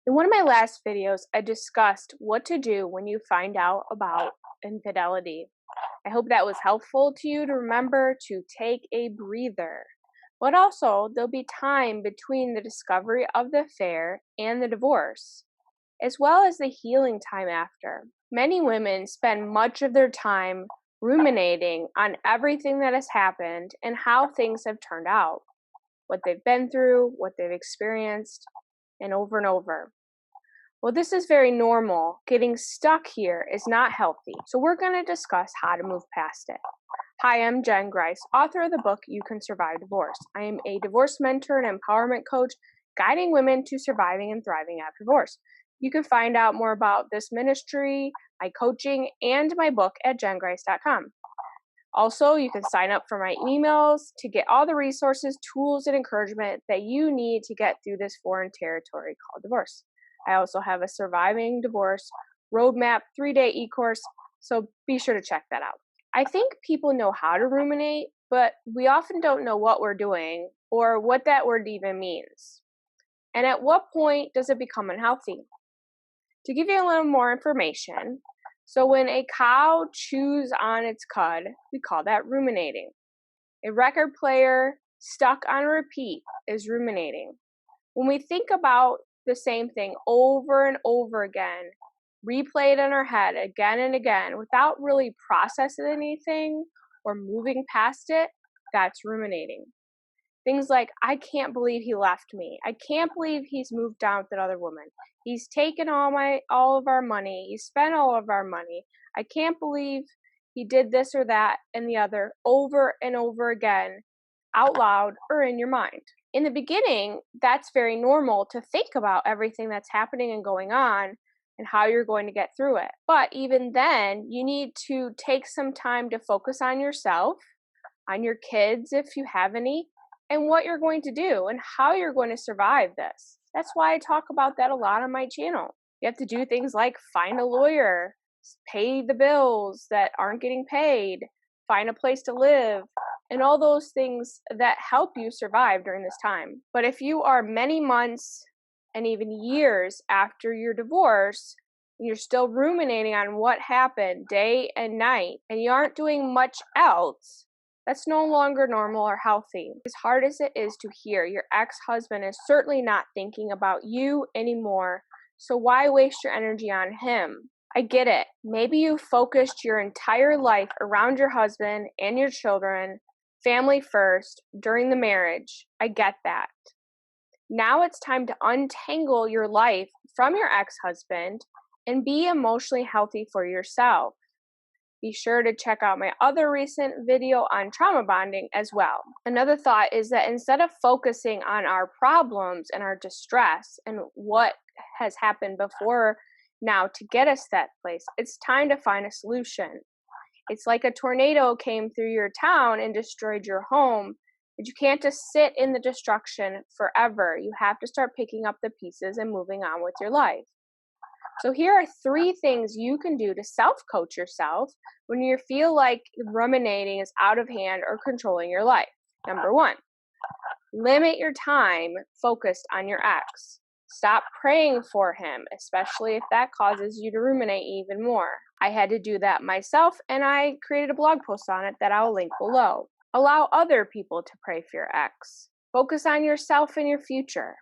In one of my last videos, I discussed what to do when you find out about infidelity. I hope that was helpful to you to remember to take a breather. But also, there'll be time between the discovery of the affair and the divorce, as well as the healing time after. Many women spend much of their time ruminating on everything that has happened and how things have turned out, what they've been through, what they've experienced, and over. Well, this is very normal. Getting stuck here is not healthy. So we're going to discuss how to move past it. Hi, I'm Jen Grice, author of the book You Can Survive Divorce. I am a divorce mentor and empowerment coach, guiding women to surviving and thriving after divorce. You can find out more about this ministry, my coaching, and my book at jengrice.com. Also, you can sign up for my emails to get all the resources, tools, and encouragement that you need to get through this foreign territory called divorce. I also have a surviving divorce roadmap 3-day e-course, so be sure to check that out. I think people know how to ruminate, but we often don't know what we're doing or what that word even means. And at what point does it become unhealthy? To give you a little more information, so when a cow chews on its cud, we call that ruminating. A record player stuck on repeat is ruminating. When we think about the same thing over and over again, replayed in our head again and again without really processing anything or moving past it, that's ruminating. Things like, I can't believe he left me. I can't believe he's moved on with another woman. He's taken all of our money. He spent all of our money. I can't believe he did this or that and the other over and over again, out loud or in your mind. In the beginning, that's very normal to think about everything that's happening and going on and how you're going to get through it. But even then, you need to take some time to focus on yourself, on your kids if you have any, and what you're going to do and how you're going to survive this. That's why I talk about that a lot on my channel. You have to do things like find a lawyer, pay the bills that aren't getting paid, find a place to live, and all those things that help you survive during this time. But if you are many months and even years after your divorce, and you're still ruminating on what happened day and night, and you aren't doing much else, that's no longer normal or healthy. As hard as it is to hear, your ex-husband is certainly not thinking about you anymore, so why waste your energy on him? I get it. Maybe you focused your entire life around your husband and your children, family first, during the marriage. I get that. Now it's time to untangle your life from your ex-husband and be emotionally healthy for yourself. Be sure to check out my other recent video on trauma bonding as well. Another thought is that instead of focusing on our problems and our distress and what has happened before now to get us that place, it's time to find a solution. It's like a tornado came through your town and destroyed your home, but you can't just sit in the destruction forever. You have to start picking up the pieces and moving on with your life. So here are 3 things you can do to self-coach yourself when you feel like ruminating is out of hand or controlling your life. Number 1, limit your time focused on your ex. Stop praying for him, especially if that causes you to ruminate even more. I had to do that myself, and I created a blog post on it that I'll link below. Allow other people to pray for your ex. Focus on yourself and your future,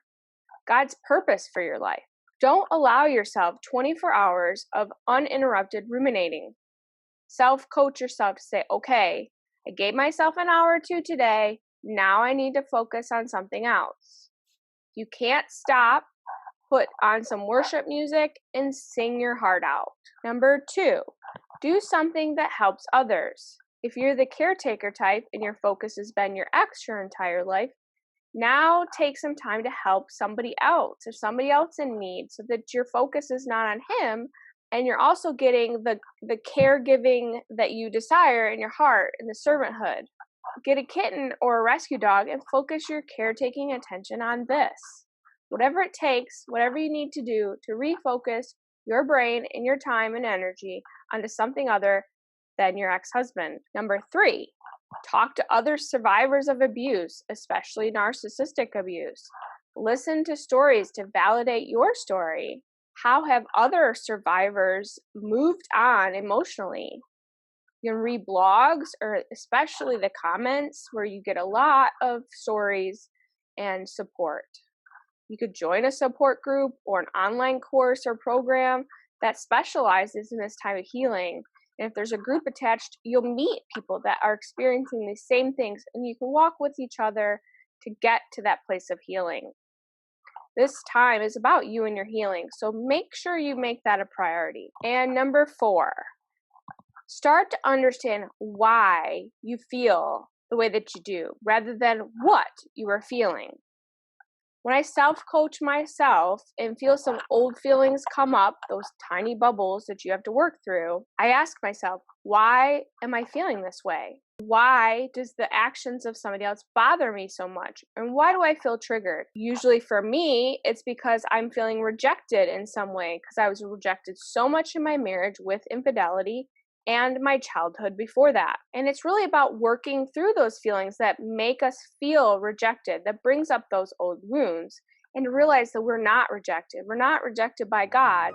God's purpose for your life. Don't allow yourself 24 hours of uninterrupted ruminating. Self-coach yourself to say, okay, I gave myself an hour or 2 today. Now I need to focus on something else. You can't stop. Put on some worship music and sing your heart out. Number 2, do something that helps others. If you're the caretaker type and your focus has been your ex your entire life, now take some time to help somebody else or somebody else in need so that your focus is not on him and you're also getting the caregiving that you desire in your heart and the servanthood. Get a kitten or a rescue dog and focus your caretaking attention on this. Whatever it takes, whatever you need to do to refocus your brain and your time and energy onto something other than your ex-husband. Number 3, talk to other survivors of abuse, especially narcissistic abuse. Listen to stories to validate your story. How have other survivors moved on emotionally? You can read blogs, or especially the comments where you get a lot of stories and support. You could join a support group or an online course or program that specializes in this type of healing. And if there's a group attached, you'll meet people that are experiencing the same things, and you can walk with each other to get to that place of healing. This time is about you and your healing, so make sure you make that a priority. And number 4, start to understand why you feel the way that you do rather than what you are feeling. When I self-coach myself and feel some old feelings come up, those tiny bubbles that you have to work through, I ask myself, why am I feeling this way? Why does the actions of somebody else bother me so much? And why do I feel triggered? Usually for me, it's because I'm feeling rejected in some way, because I was rejected so much in my marriage with infidelity and my childhood before that. And it's really about working through those feelings that make us feel rejected, that brings up those old wounds, and to realize that we're not rejected. We're not rejected by God,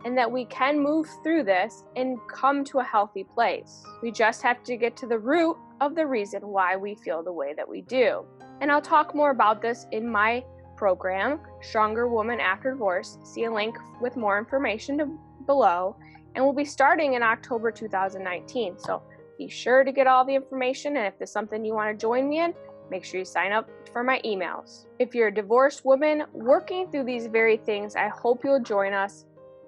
and that we can move through this and come to a healthy place. We just have to get to the root of the reason why we feel the way that we do. And I'll talk more about this in my program, Stronger Woman After Divorce. See a link with more information below. And we'll be starting in October 2019. So be sure to get all the information. And if there's something you want to join me in, make sure you sign up for my emails. If you're a divorced woman working through these very things, I hope you'll join us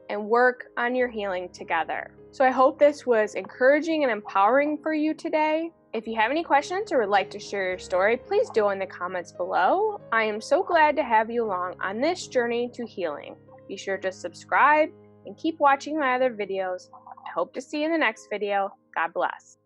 and work on your healing together. So I hope this was encouraging and empowering for you today. If you have any questions or would like to share your story, please do in the comments below. I am so glad to have you along on this journey to healing. Be sure to subscribe and keep watching my other videos. I hope to see you in the next video. God bless.